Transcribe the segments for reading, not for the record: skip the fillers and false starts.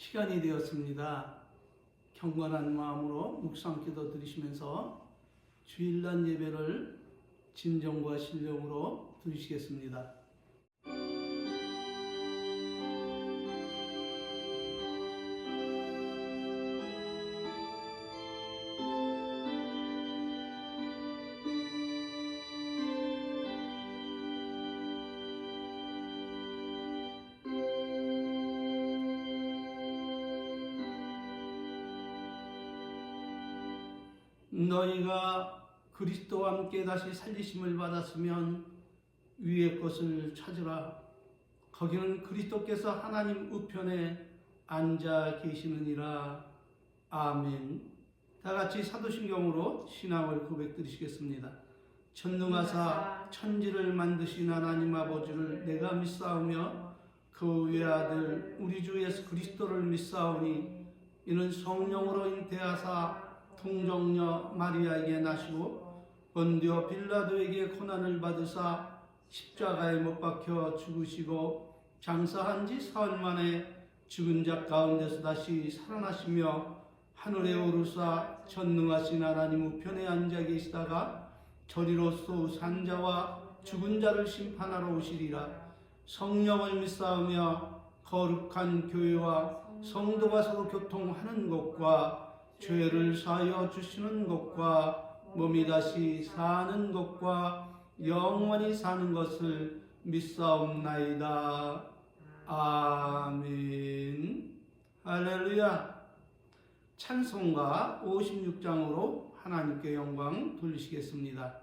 시간이 되었습니다. 경건한 마음으로 묵상기도 드리시면서 주일날 예배를 진정과 신령으로 드리시겠습니다. 너희가 그리스도와 함께 다시 살리심을 받았으면 위의 것을 찾으라. 거기는 그리스도께서 하나님 우편에 앉아 계시느니라. 아멘. 다 같이 사도신경으로 신앙을 고백드리시겠습니다. 전능하사 천지를 만드신 하나님 아버지를 내가 믿사오며 그 외아들 우리 주 예수 그리스도를 믿사오니 이는 성령으로 잉태하사 통정녀 마리아에게 나시고 본디오 빌라도에게 고난을 받으사 십자가에 못 박혀 죽으시고 장사한 지 사흘 만에 죽은 자 가운데서 다시 살아나시며 하늘에 오르사 전능하신 하나님 우편에 앉아 계시다가 저리로서 산자와 죽은 자를 심판하러 오시리라. 성령을 믿사오며 거룩한 교회와 성도가 서로 교통하는 것과 죄를 사하여 주시는 것과 몸이 다시 사는 것과 영원히 사는 것을 믿사옵나이다. 아멘. 할렐루야. 찬송가 56장으로 하나님께 영광 돌리시겠습니다.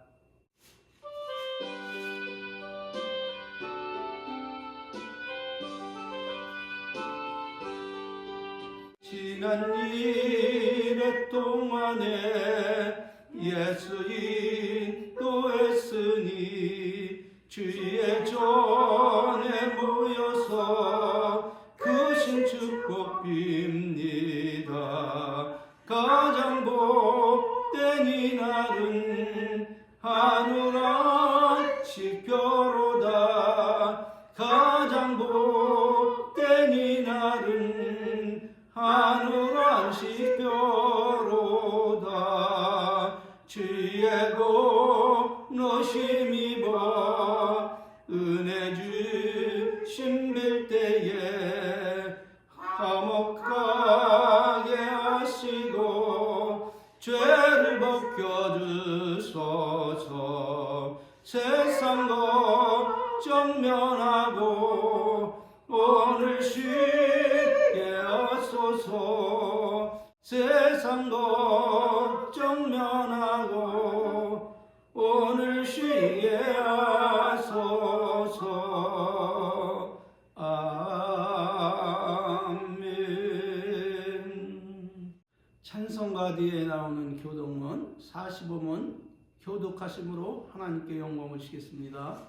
지난 일의 동안에 예수 인도했으니 주의 전에 모여서 크신 축복 빕니다. 가장 복된 이날은 하늘 안식 벼로다. 가장 복된 이날은 하늘 안식 벼로다. 주의 공로심 입어 은혜 주심 빌 때에 감옥 가게 하시고 죄를 벗겨주소서. 세상 걱정 면하고 오늘 쉬게 하소서. 세상 걱정 면하고 오늘 쉬게 하소서. 아멘. 찬송가 뒤에 나오는 교독문 45문 교독하심으로 하나님께 영광을 주시겠습니다.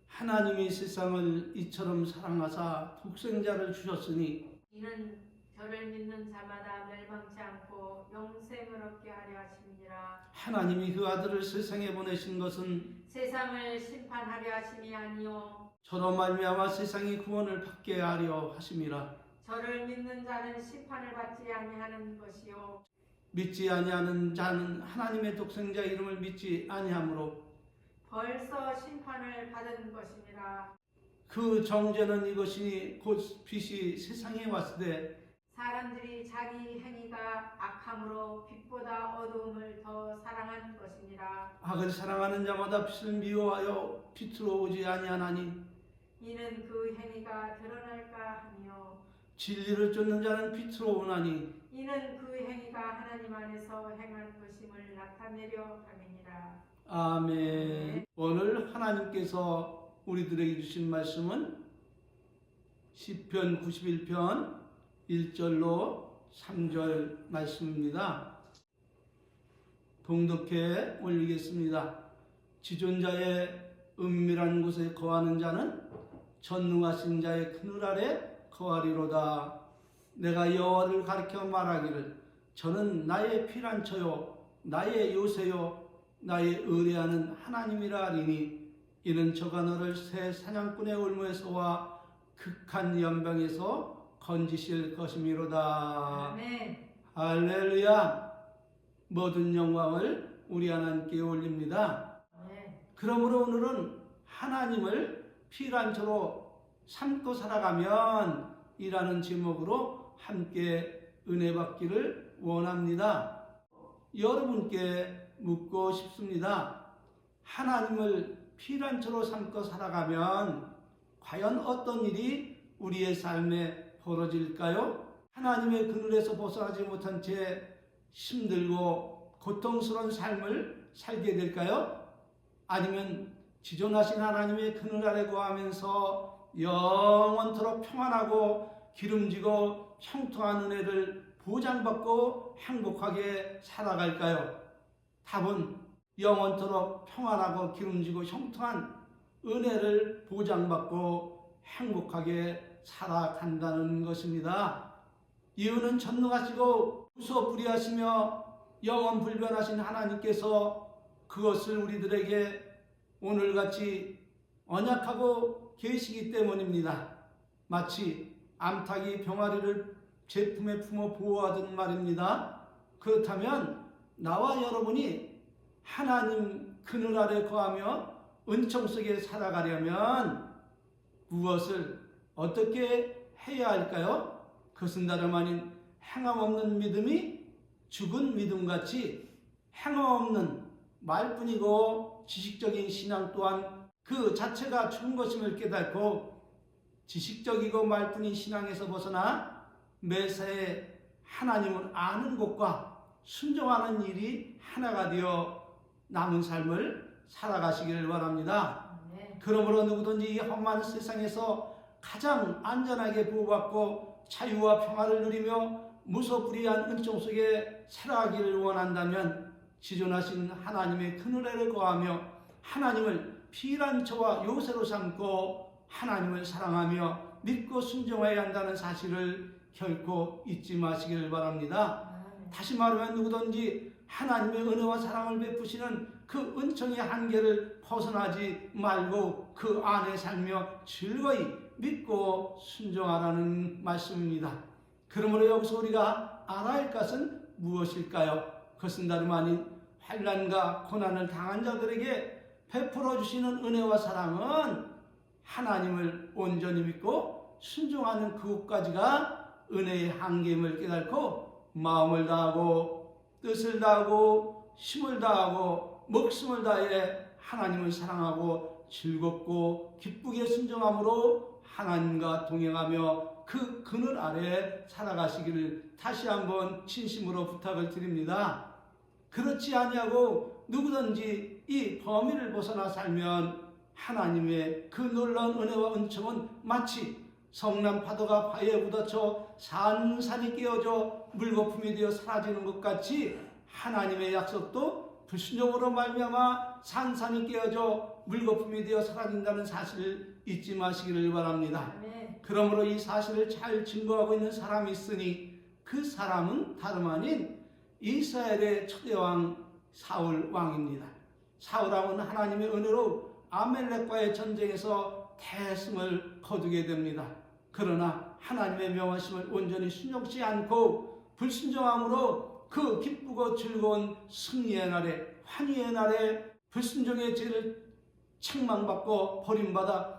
하나님이 세상을 이처럼 사랑하사 독생자를 주셨으니 이는 저를 믿는 자마다 멸망치 않고 영생을 얻게 하려 하심이니라. 하나님이 그 아들을 세상에 보내신 것은 세상을 심판하려 하심이 아니요 저로 말미암아 세상이 구원을 받게 하려 하심이라. 저를 믿는 자는 심판을 받지 아니하는 것이요 믿지 아니하는 자는 하나님의 독생자 이름을 믿지 아니하므로 벌써 심판을 받은 것이니라. 그 정죄는 이것이니 곧 빛이 세상에 왔을 때 사람들이 자기 행위가 악함으로 빛보다 어두움을 더 사랑한 것이니라. 악을 사랑하는 자마다 빛을 미워하여 빛으로 오지 아니하나니 이는 그 행위가 드러날까 하며 진리를 쫓는 자는 빛으로 오나니 이는 그 행위가 하나님 안에서 행할 것임을 나타내려 함이니라. 아멘. 오늘 하나님께서 우리들에게 주신 말씀은 시편 91편 1절로 3절 말씀입니다. 봉독해 올리겠습니다. 지존자의 은밀한 곳에 거하는 자는 전능하신 자의 그늘 아래 거하리로다. 내가 여호와를 가리켜 말하기를 저는 나의 피난처요 나의 요새요 나의 의뢰하는 하나님이라 하리니 이는 저가 너를 새 사냥꾼의 올무에서와 극한 연방에서 건지실 것이미로다. 아멘. 할렐루야. 모든 영광을 우리 하나님께 올립니다. 아멘. 그러므로 오늘은 하나님을 피란처로 삼고 살아가면 이라는 제목으로 함께 은혜 받기를 원합니다. 여러분께 묻고 싶습니다. 하나님을 피란처로 삼고 살아가면 과연 어떤 일이 우리의 삶에 벌어질까요? 하나님의 그늘에서 벗어나지 못한 채 힘들고 고통스러운 삶을 살게 될까요? 아니면 지존하신 하나님의 그늘 아래 거하면서 영원토록 평안하고 기름지고 형통한 은혜를 보장받고 행복하게 살아갈까요? 답은 영원토록 평안하고 기름지고 형통한 은혜를 보장받고 행복하게 살아간다는 것입니다. 이유는 전능하시고 무소불위하시며 영원불변하신 하나님께서 그것을 우리들에게 오늘같이 언약하고 계시기 때문입니다. 마치 암탉이 병아리를 제품에 품어 보호하던 말입니다. 그렇다면 나와 여러분이 하나님 그늘 아래 거하며 은총 속에 살아가려면 무엇을 어떻게 해야 할까요? 그것은 다름 아닌 행함없는 믿음이 죽은 믿음같이 행함없는 말뿐이고 지식적인 신앙 또한 그 자체가 죽은 것임을 깨닫고 지식적이고 말뿐인 신앙에서 벗어나 매사에 하나님을 아는 것과 순종하는 일이 하나가 되어 남은 삶을 살아가시기를 바랍니다. 네. 그러므로 누구든지 이 험한 세상에서 가장 안전하게 보호받고 자유와 평화를 누리며 무소불위한 은총 속에 살아가기를 원한다면 지존하신 하나님의 그늘 아래 거하며 하나님을 피란처와 요새로 삼고 하나님을 사랑하며 믿고 순종해야 한다는 사실을 결코 잊지 마시기를 바랍니다. 다시 말하면 누구든지 하나님의 은혜와 사랑을 베푸시는 그 은총의 한계를 벗어나지 말고 그 안에 살며 즐거이 믿고 순종하라는 말씀입니다. 그러므로 여기서 우리가 알아야 할 것은 무엇일까요? 그것은 다름 아닌 환난과 고난을 당한 자들에게 베풀어 주시는 은혜와 사랑은 하나님을 온전히 믿고 순종하는 그것까지가 은혜의 한계임을 깨닫고 마음을 다하고 뜻을 다하고 힘을 다하고 목숨을 다해 하나님을 사랑하고 즐겁고 기쁘게 순종함으로 하나님과 동행하며 그 그늘 아래 살아가시기를 다시 한번 진심으로 부탁을 드립니다. 그렇지 아니하고 누구든지 이 범위를 벗어나 살면 하나님의 그 놀라운 은혜와 은총은 마치 성난 파도가 바위에 부딪혀 산산이 깨어져 물거품이 되어 사라지는 것 같이 하나님의 약속도 불순종으로 말미암아 산산이 깨어져 물거품이 되어 사라진다는 사실을 잊지 마시기를 바랍니다. 아멘. 그러므로 이 사실을 잘 증거하고 있는 사람이 있으니 그 사람은 다름 아닌 이스라엘의 초대왕 사울 왕입니다. 사울 왕은 하나님의 은혜로 아멜렉과의 전쟁에서 대승을 거두게 됩니다. 그러나 하나님의 명하심을 온전히 순종치 않고 불순종함으로 그 기쁘고 즐거운 승리의 날에 환희의 날에 불순종의 죄를 책망받고 버림받아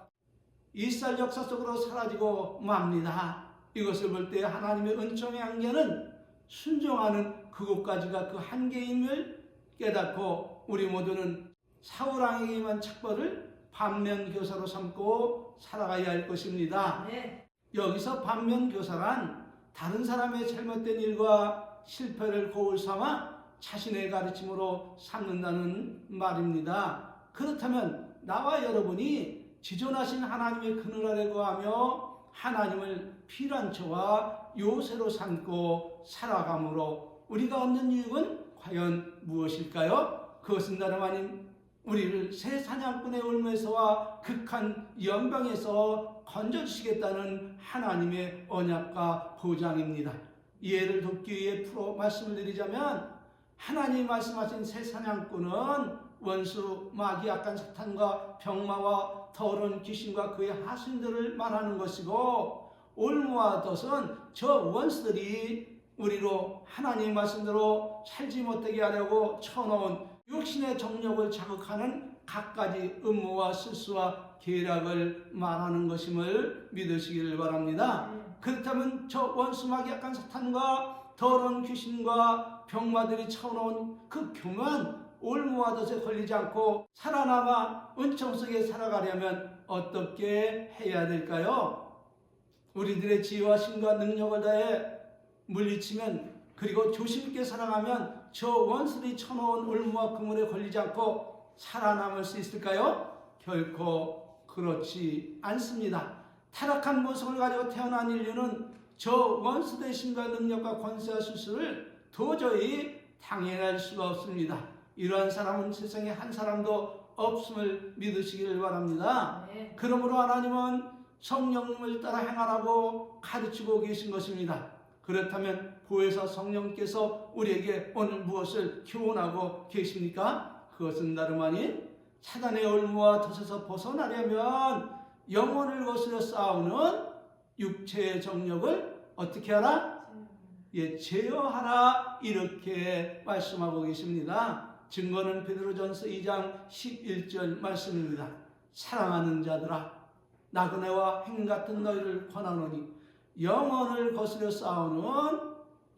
이스라엘 역사 속으로 사라지고 맙니다. 이것을 볼 때 하나님의 은총의 한계는 순종하는 그것까지가 그 한계임을 깨닫고 우리 모두는 사울왕에게 임한 책벌을 반면교사로 삼고 살아가야 할 것입니다. 네. 여기서 반면교사란 다른 사람의 잘못된 일과 실패를 거울 삼아 자신의 가르침으로 삼는다는 말입니다. 그렇다면 나와 여러분이 지존하신 하나님의 그늘 아래 거하며 하나님을 피란처와 요새로 삼고 살아감으로 우리가 얻는 유익은 과연 무엇일까요? 그것은 다름 아닌 우리를 새 사냥꾼의 울면서와 극한 연방에서 건져주시겠다는 하나님의 언약과 보장입니다. 이해를 돕기 위해 풀어 말씀을 드리자면 하나님이 말씀하신 새 사냥꾼은 원수, 마귀, 악한 사탄과 병마와 더러운 귀신과 그의 하수인들을 말하는 것이고 올무와 덫은 저 원수들이 우리로 하나님 말씀대로 살지 못하게 하려고 쳐놓은 육신의 정욕을 자극하는 갖가지 음모와 실수와 계략을 말하는 것임을 믿으시기를 바랍니다. 그렇다면 저 원수마귀 약한 사탄과 더러운 귀신과 병마들이 쳐놓은 그 교묘한 올무와 덫에 걸리지 않고 살아남아 은총 속에 살아가려면 어떻게 해야 될까요? 우리들의 지혜와 힘과 능력을 다해 물리치면, 그리고 조심 있게 살아가면 저 원수들이 쳐놓은 올무와 그물에 걸리지 않고 살아남을 수 있을까요? 결코 그렇지 않습니다. 타락한 모습을 가지고 태어난 인류는 저 원수들의 힘과 능력과 권세와 실수를 도저히 당해낼 수가 없습니다. 이러한 사람은 세상에 한 사람도 없음을 믿으시기를 바랍니다. 그러므로 하나님은 성령님을 따라 행하라고 가르치고 계신 것입니다. 그렇다면 보혜사 성령께서 우리에게 오늘 무엇을 교훈하고 계십니까? 그것은 다름 아닌 사단의 올무와 덫에서 벗어나려면 영혼을 거스려 싸우는 육체의 정욕을 어떻게 하라? 제어하라, 이렇게 말씀하고 계십니다. 증거는 베드로전서 2장 11절 말씀입니다. 사랑하는 자들아, 나그네와 행 같은 너희를 권하노니 영혼을 거스려 싸우는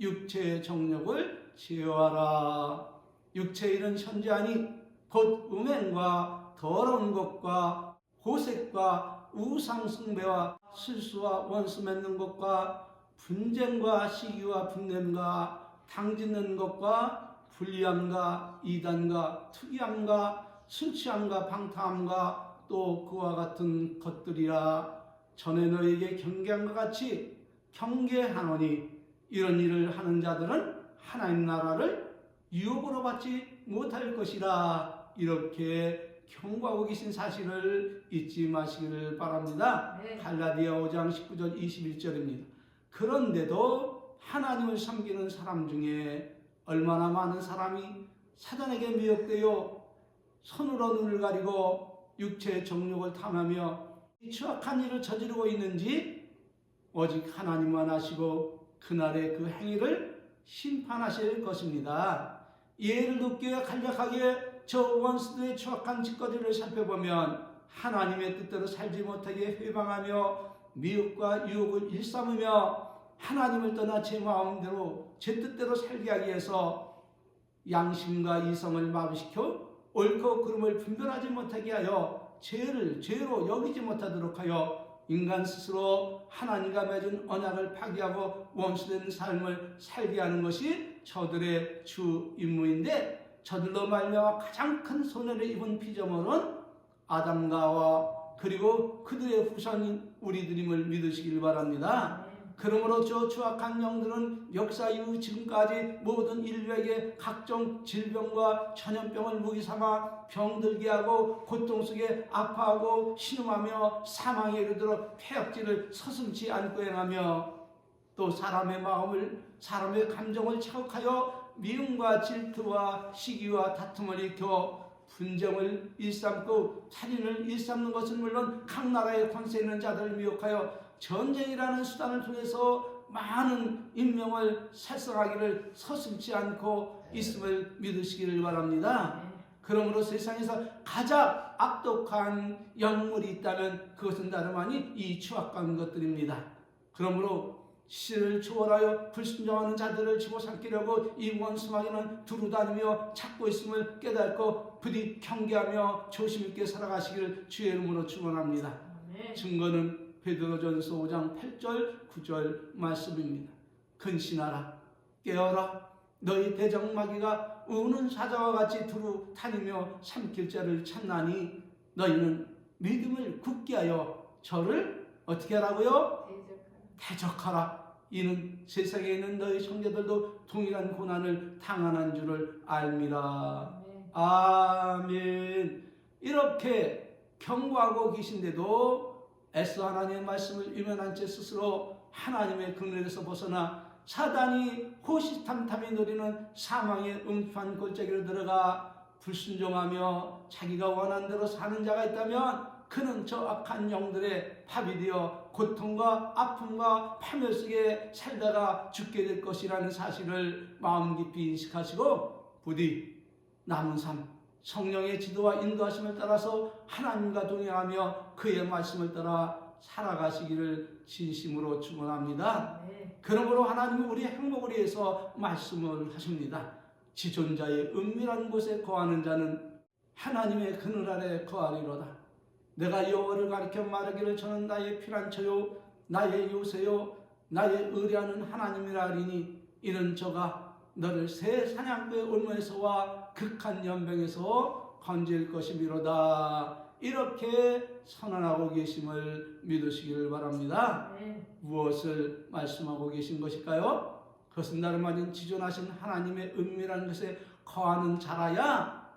육체의 정욕을 제어하라. 육체의 일은 현재하니 곧 음행과 더러운 것과 호색과 우상숭배와 실수와 원수 맺는 것과 분쟁과 시기와 분냄과 당짓는 것과 불리함과 이단과 투기함과 술 취함과 방탕함과 또 그와 같은 것들이라. 전에 너희에게 경계함과 같이 경계하노니 이런 일을 하는 자들은 하나님 나라를 유혹으로 받지 못할 것이라. 이렇게 경고하고 계신 사실을 잊지 마시기를 바랍니다. 갈라디아 5장 19절 21절입니다. 그런데도 하나님을 섬기는 사람 중에 얼마나 많은 사람이 사단에게 미혹되어 손으로 눈을 가리고 육체의 정욕을 탐하며 추악한 일을 저지르고 있는지 오직 하나님만 아시고 그날의 그 행위를 심판하실 것입니다. 예를 돕기에 간략하게 저 원수들의 추악한 짓거리를 살펴보면 하나님의 뜻대로 살지 못하게 회방하며 미혹과 유혹을 일삼으며 하나님을 떠나 제 마음대로 제 뜻대로 살게 하기 위해서 양심과 이성을 마비시켜 옳고 그름을 분별하지 못하게 하여 죄를 죄로 여기지 못하도록 하여 인간 스스로 하나님과 맺은 언약을 파기하고 원수된 삶을 살게 하는 것이 저들의 주 임무인데, 저들로 말미암아 가장 큰 손해를 입은 피조물은 아담과 하와 그리고 그들의 후손인 우리들임을 믿으시길 바랍니다. 그러므로 저 추악한 영들은 역사 이후 지금까지 모든 인류에게 각종 질병과 전염병을 무기삼아 병들게 하고 고통 속에 아파하고 신음하며 사망에 이르도록 폐역질을 서슴지 않고 행하며 또 사람의 마음을, 사람의 감정을 자극하여 미움과 질투와 시기와 다툼을 일으켜 분쟁을 일삼고 살인을 일삼는 것은 물론 각 나라의 권세 있는 자들을 미혹하여 전쟁이라는 수단을 통해서 많은 인명을 살성하기를 서슴지 않고 있음을 믿으시기를 바랍니다. 그러므로 세상에서 가장 악독한 영물이 있다면 그것은 다름 아닌 이 추악한 것들입니다. 그러므로 시를 초월하여 불순종하는 자들을 집어삼키려고 이 원수마귀는 두루다니며 찾고 있음을 깨닫고 부디 경계하며 조심있게 살아가시기를 주의 이름으로 축원합니다. 증거는 베드로전서 5장 8절 9절 말씀입니다. 근신하라, 깨어라, 너희 대적마귀가 우는 사자와 같이 두루 다니며 삼킬 자를 찾나니 너희는 믿음을 굳게 하여 저를 어떻게 하라고요? 대적하라. 이는 세상에 있는 너희 형제들도 동일한 고난을 당하는 줄을 알미라. 아멘. 이렇게 경고하고 계신데도 애써 하나님의 말씀을 위면한 채 스스로 하나님의 긍휼에서 벗어나 사단이 호시탐탐히 노리는 사망의 음판 골짜기로 들어가 불순종하며 자기가 원하는 대로 사는 자가 있다면 그는 저 악한 영들의 밥이 되어 고통과 아픔과 파멸 속에 살다가 죽게 될 것이라는 사실을 마음 깊이 인식하시고 부디 남은 삶 성령의 지도와 인도하심을 따라서 하나님과 동행하며 그의 말씀을 따라 살아가시기를 진심으로 축원합니다. 그러므로 하나님은 우리의 행복을 위해서 말씀을 하십니다. 지존자의 은밀한 곳에 거하는 자는 하나님의 그늘 아래 거하리로다. 내가 여호와를 가리켜 말하기를 저는 나의 피난처요 나의 요새요 나의 의뢰하는 하나님이라 하리니 이는 저가 너를 새 사냥터의 올무에서와 극한 연병에서 건질 것이미로다. 이렇게 선언하고 계심을 믿으시기를 바랍니다. 무엇을 말씀하고 계신 것일까요? 그것은 다름 아닌 지존하신 하나님의 은밀한 것에 거하는 자라야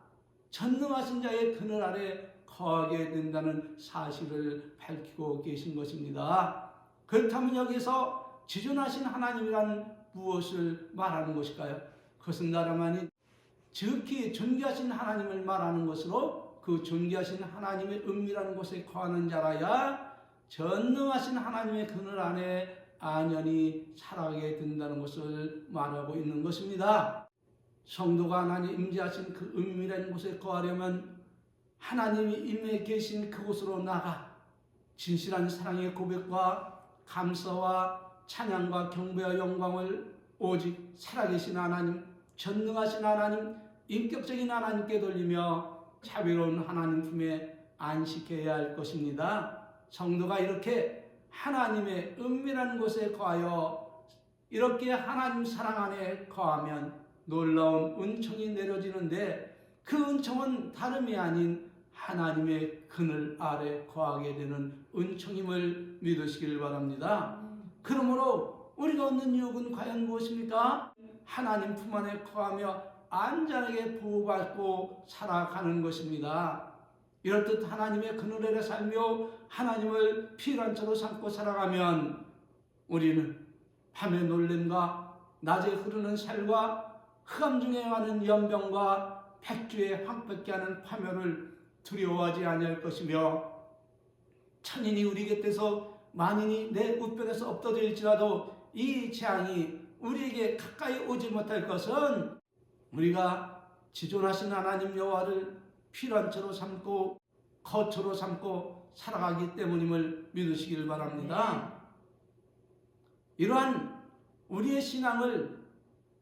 전능하신 자의 그늘 아래 거하게 된다는 사실을 밝히고 계신 것입니다. 그렇다면 여기서 지존하신 하나님이란 무엇을 말하는 것일까요? 그것은 다름 아닌 지극히 존귀하신 하나님을 말하는 것으로 그 존귀하신 하나님의 은밀한 곳에 거하는 자라야 전능하신 하나님의 그늘 안에 안연히 살아가게 된다는 것을 말하고 있는 것입니다. 성도가 하나님 임재하신 그 은밀한 곳에 거하려면 하나님이 임해 계신 그곳으로 나가 진실한 사랑의 고백과 감사와 찬양과 경배와 영광을 오직 살아계신 하나님, 전능하신 하나님, 인격적인 하나님께 돌리며 자비로운 하나님 품에 안식해야 할 것입니다. 성도가 이렇게 하나님의 은밀한 곳에 거하여 이렇게 하나님 사랑 안에 거하면 놀라운 은총이 내려지는데 그 은총은 다름이 아닌 하나님의 그늘 아래 거하게 되는 은총임을 믿으시길 바랍니다. 그러므로 우리가 얻는 유혹은 과연 무엇입니까? 하나님 품 안에 거하며 안전하게 보호받고 살아가는 것입니다. 이렇듯 하나님의 그늘 아래 살며 하나님을 피난처로 삼고 살아가면 우리는 밤의 놀램과 낮에 흐르는 살과 흑암 중에 가는 연병과 백주에 황폐케 하는 파멸을 두려워하지 아니할 것이며 천인이 우리 곁에서 만인이 내 우편에서 엎어질지라도 이 재앙이 우리에게 가까이 오지 못할 것은 우리가 지존하신 하나님 여호와를 피난처로 삼고 거처로 삼고 살아가기 때문임을 믿으시길 바랍니다. 이러한 우리의 신앙을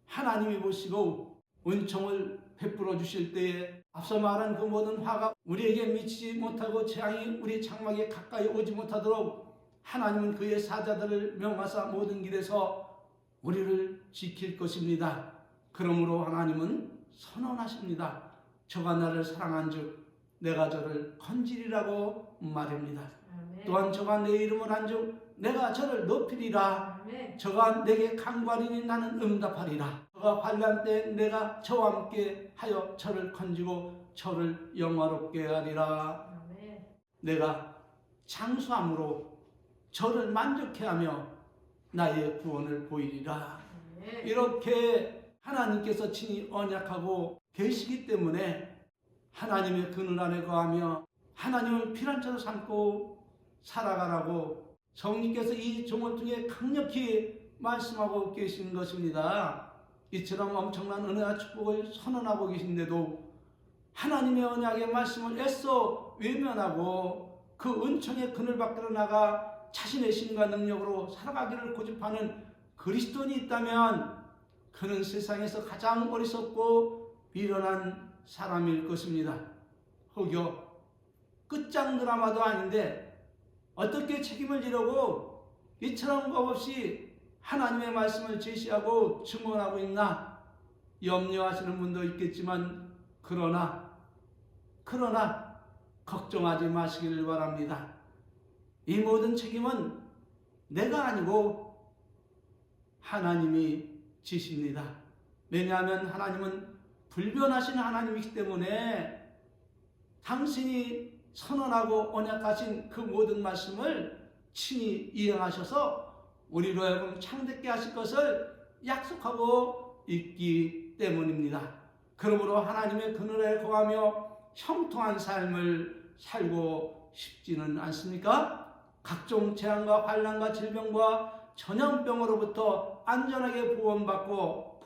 하나님이 보시고 은총을 베풀어 주실 때에 앞서 말한 그 모든 화가 우리에게 미치지 못하고 재앙이 우리 장막에 가까이 오지 못하도록 하나님은 그의 사자들을 명하사 모든 길에서 우리를 지킬 것입니다. 그러므로 하나님은 선언하십니다. 저가 나를 사랑한즉 내가 저를 건지리라고 말합니다. 또한 저가 내 이름을 한즉 내가 저를 높이리라. 저가 내게 간구하리니 나는 응답하리라. 저가 환난 때 내가 저와 함께 하여 저를 건지고 저를 영화롭게 하리라. 내가 장수함으로 저를 만족해 하며 나의 구원을 보이리라. 이렇게 하나님께서 친히 언약하고 계시기 때문에 하나님의 그늘 안에 거하며 하나님을 피난처로 삼고 살아가라고 성령께서 이 종을 통해 강력히 말씀하고 계신 것입니다. 이처럼 엄청난 은혜와 축복을 선언하고 계신데도 하나님의 언약의 말씀을 애써 외면하고 그 은총의 그늘 밖으로 나가 자신의 힘과 능력으로 살아가기를 고집하는 그리스도인이 있다면 그는 세상에서 가장 어리석고 미련한 사람일 것입니다. 혹여 끝장 드라마도 아닌데 어떻게 책임을 지려고 이처럼 겁없이 하나님의 말씀을 제시하고 증언하고 있나 염려하시는 분도 있겠지만 그러나 걱정하지 마시기를 바랍니다. 이 모든 책임은 내가 아니고 하나님이 지십니다. 왜냐하면 하나님은 불변하신 하나님이기 때문에 당신이 선언하고 언약하신 그 모든 말씀을 친히 이행하셔서 우리로 하여금 창대케 하실 것을 약속하고 있기 때문입니다. 그러므로 하나님의 그늘에 거하며 형통한 삶을 살고 싶지는 않습니까? 각종 재앙과 환난과 질병과 전염병으로부터 안전하게 보호받고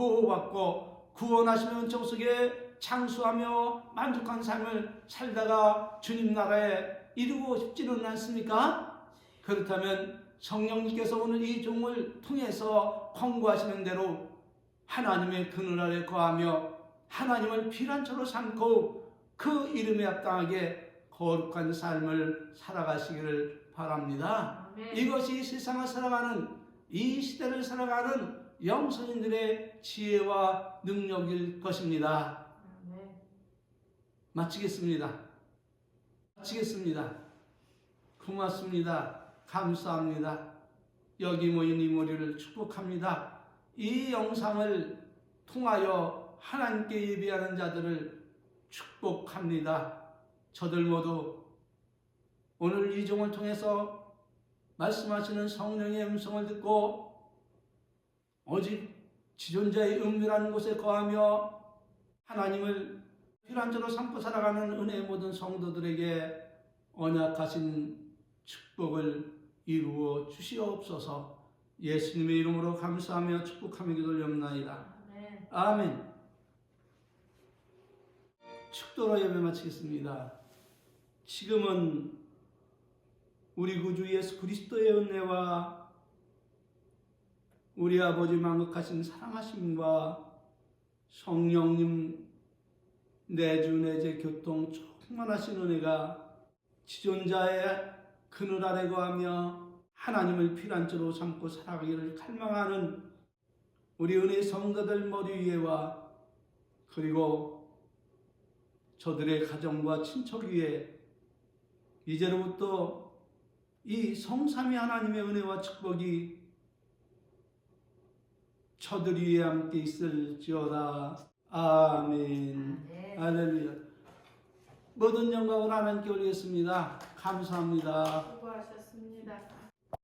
구원하시는 은총 속에 장수하며 만족한 삶을 살다가 주님 나라에 이루고 싶지는 않습니까? 그렇다면 성령님께서 오늘 이 종을 통해서 권고하시는 대로 하나님의 그늘 아래 거하며 하나님을 피난처로 삼고 그 이름에 합당하게 거룩한 삶을 살아가시기를 바랍니다. 아멘. 이것이 세상을 살아가는, 이 시대를 살아가는 영성인들의 지혜와 능력일 것입니다. 아멘. 마치겠습니다. 고맙습니다. 감사합니다. 여기 모인 이 모리를 축복합니다. 이 영상을 통하여 하나님께 예배하는 자들을 축복합니다. 저들 모두 오늘 이 종을 통해서 말씀하시는 성령의 음성을 듣고 오직 지존자의 은밀한 곳에 거하며 하나님을 피난처로 삼고 살아가는 은혜의 모든 성도들에게 언약하신 축복을 이루어 주시옵소서. 예수님의 이름으로 감사하며 축복하며 기도드리옵나이다. 아멘. 아멘. 축도로 예배 마치겠습니다. 지금은 우리 구주 예수 그리스도의 은혜와 우리 아버지 만극하신 사랑하심과 성령님 내주 내재 교통 충만하신 은혜가 지존자의 그늘 아래 거하며 하나님을 피난처로 삼고 살아가기를 갈망하는 우리 은혜 성도들 머리 위에와 그리고 저들의 가정과 친척 위에 이제로부터 이 성삼위 하나님의 은혜와 축복이 저들 위에 함께 있을지어다. 아멘. 아멘. 할렐루야. 모든 영광을 하나님께 올리겠습니다. 감사합니다. 수고하셨습니다.